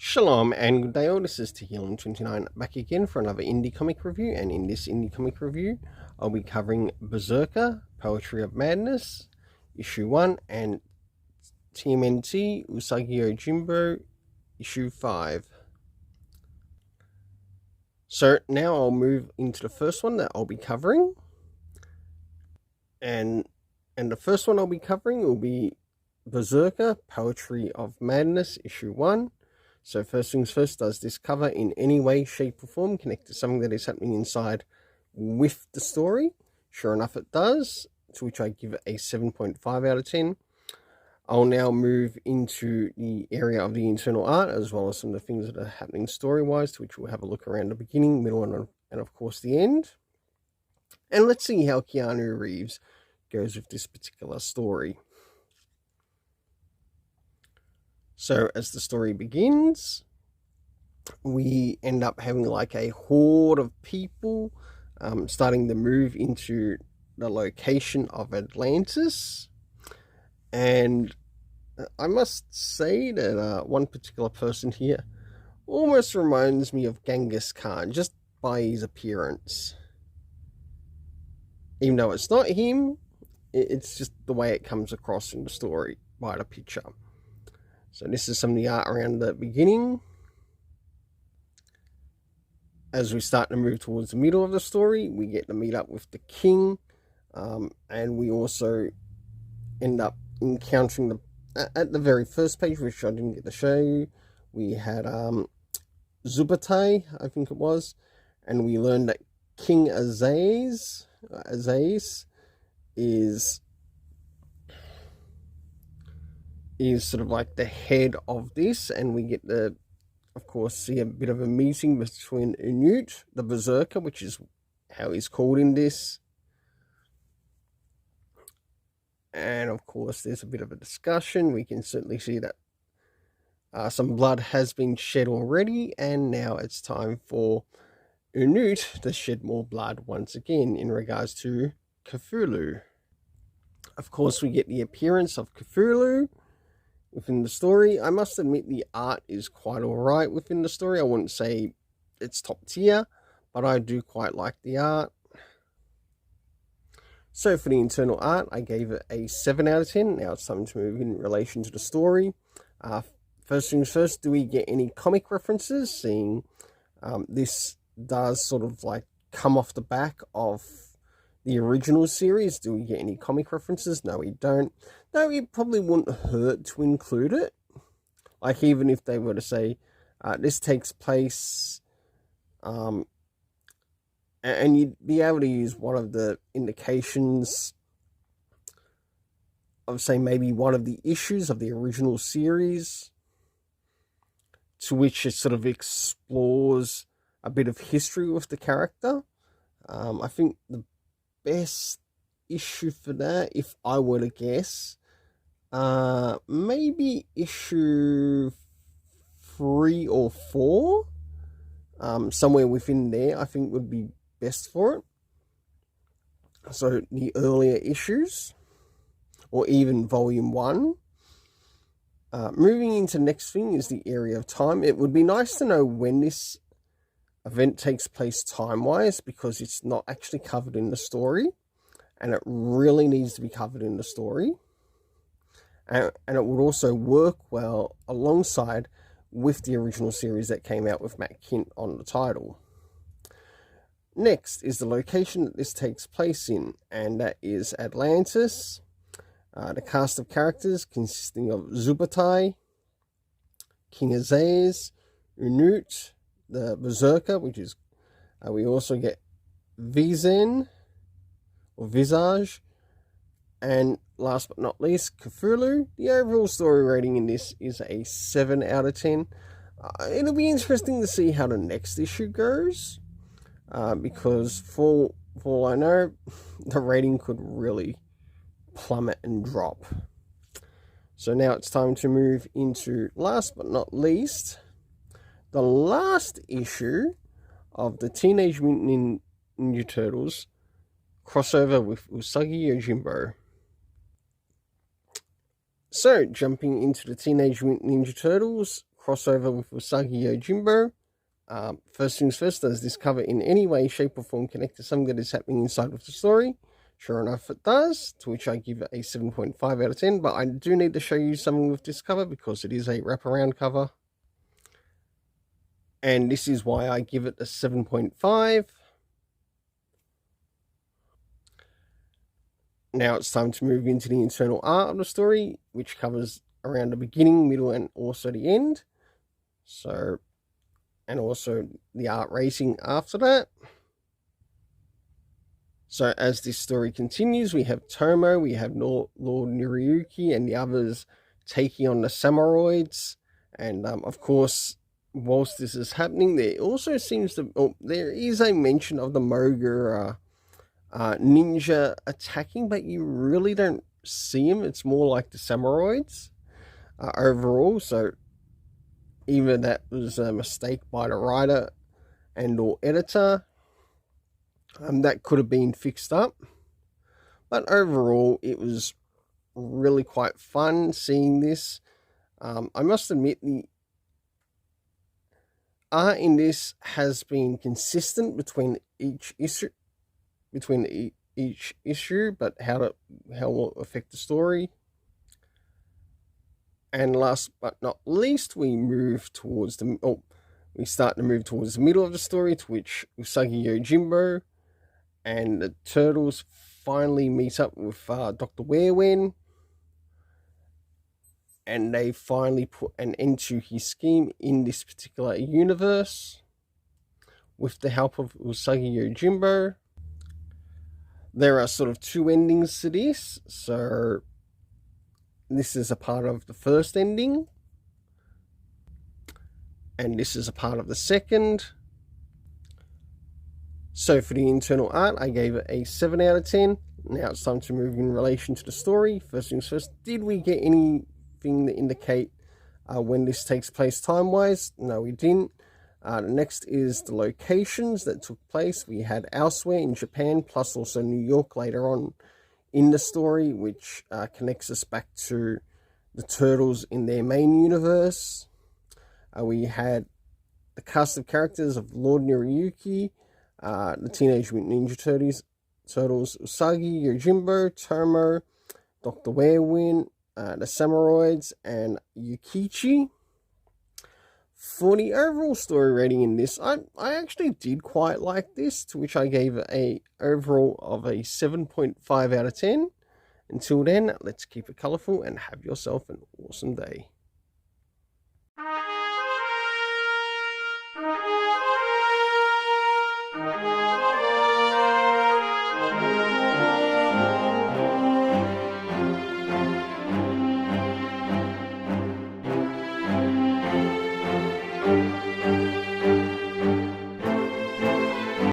Shalom and good day all, this is Tehillim29 back again for another indie comic review, and in this indie comic review I'll be covering Berzerker-Poetry of Madness, Issue 1, and TMNT, Usagi Yojimbo, Issue 5. So now I'll move into the first one that I'll be covering, and the first one I'll be covering will be Berzerker-Poetry of Madness, Issue 1. So first things first, does this cover in any way, shape or form connect to something that is happening inside with the story? Sure enough it does, to which I give it a 7.5 out of 10. I'll now move into the area of the internal art, as well as some of the things that are happening story-wise, to which we'll have a look around the beginning, middle, and of course the end. And let's see how Keanu Reeves goes with this particular story. So as the story begins, we end up having like a horde of people starting to move into the location of Atlantis. And I must say that one particular person here almost reminds me of Genghis Khan, just by his appearance. Even though it's not him, it's just the way it comes across in the story by the picture. So this is some of the art around the beginning. As we start to move towards the middle of the story, we get to meet up with the king. And we also end up encountering at the very first page, which I didn't get to show you, we had Zubatai, I think it was. And we learned that King Azaz is sort of like the head of this, and we get to, of course, see a bit of a meeting between Unut, the Berserker, which is how he's called in this. And of course, there's a bit of a discussion. We can certainly see that some blood has been shed already, and now it's time for Unut to shed more blood once again in regards to Cthulhu. Of course, we get the appearance of Cthulhu within the story. I must admit the art is quite alright within the story. I wouldn't say it's top tier, but I do quite like the art. So for the internal art, I gave it a 7 out of 10. Now it's time to move in relation to the story. First things first, do we get any comic references? Seeing this does sort of like come off the back of the original series. Do we get any comic references? No, we don't. Though it probably wouldn't hurt to include it. Like even if they were to say, this takes place, and you'd be able to use one of the indications of, say, maybe one of the issues of the original series, to which it sort of explores a bit of history with the character. I think the best issue for that, if I were to guess, maybe issue 3 or 4, somewhere within there, I think would be best for it. So the earlier issues, or even volume 1. Moving into the next thing is the area of time. It would be nice to know when this event takes place time-wise, because it's not actually covered in the story, and it really needs to be covered in the story. And it would also work well alongside with the original series that came out with Matt Kindt on the title. Next is the location that this takes place in, and that is Atlantis. The cast of characters consisting of Zubatai, King Azaz, Unut, the Berzerker, which is, we also get Vizen, or Visage, and last but not least, Cthulhu. The overall story rating in this is a 7 out of 10. It'll be interesting to see how the next issue goes, because for all I know, the rating could really plummet and drop. So now it's time to move into, last but not least, the last issue of the Teenage Mutant Ninja Turtles crossover with Usagi Yojimbo. So, jumping into the Teenage Mutant Ninja Turtles crossover with Usagi Yojimbo. First things first, does this cover in any way, shape, or form connect to something that is happening inside of the story? Sure enough, it does, to which I give it a 7.5 out of 10, but I do need to show you something with this cover because it is a wraparound cover. And this is why I give it a 7.5. Now it's time to move into the internal art of the story, which covers around the beginning, middle, and also the end. So, and also the art racing after that. So as this story continues, we have Tomo, we have Lord Niriyuki, and the others taking on the samuroids. And of course, whilst this is happening, there also seems to there is a mention of the Moga ninja attacking, but you really don't see him. It's more like the samuroids overall. So either that was a mistake by the writer and or editor. That could have been fixed up. But overall, it was really quite fun seeing this. I must admit, the art in this has been consistent between each issue, but how will it affect the story. And last but not least, we start to move towards the middle of the story, to which Usagi Yojimbo and the turtles finally meet up with Dr. Werewin, and they finally put an end to his scheme in this particular universe with the help of Usagi Yojimbo. There are sort of two endings to this, so this is a part of the first ending, and this is a part of the second. So for the internal art, I gave it a 7 out of 10. Now it's time to move in relation to the story. First things first, did we get anything that indicate when this takes place time-wise? No, we didn't. The next is the locations that took place. We had elsewhere in Japan, plus also New York later on in the story, which connects us back to the turtles in their main universe. We had the cast of characters of Lord Niriyuki, the Teenage Mutant Ninja Turtles, Usagi, Yojimbo, Tomo, Dr. Werewin, the Samuroids, and Yukichi. For the overall story rating in this, I actually did quite like this, to which I gave it a overall of a 7.5 out of 10. Until then, let's keep it colourful and have yourself an awesome day.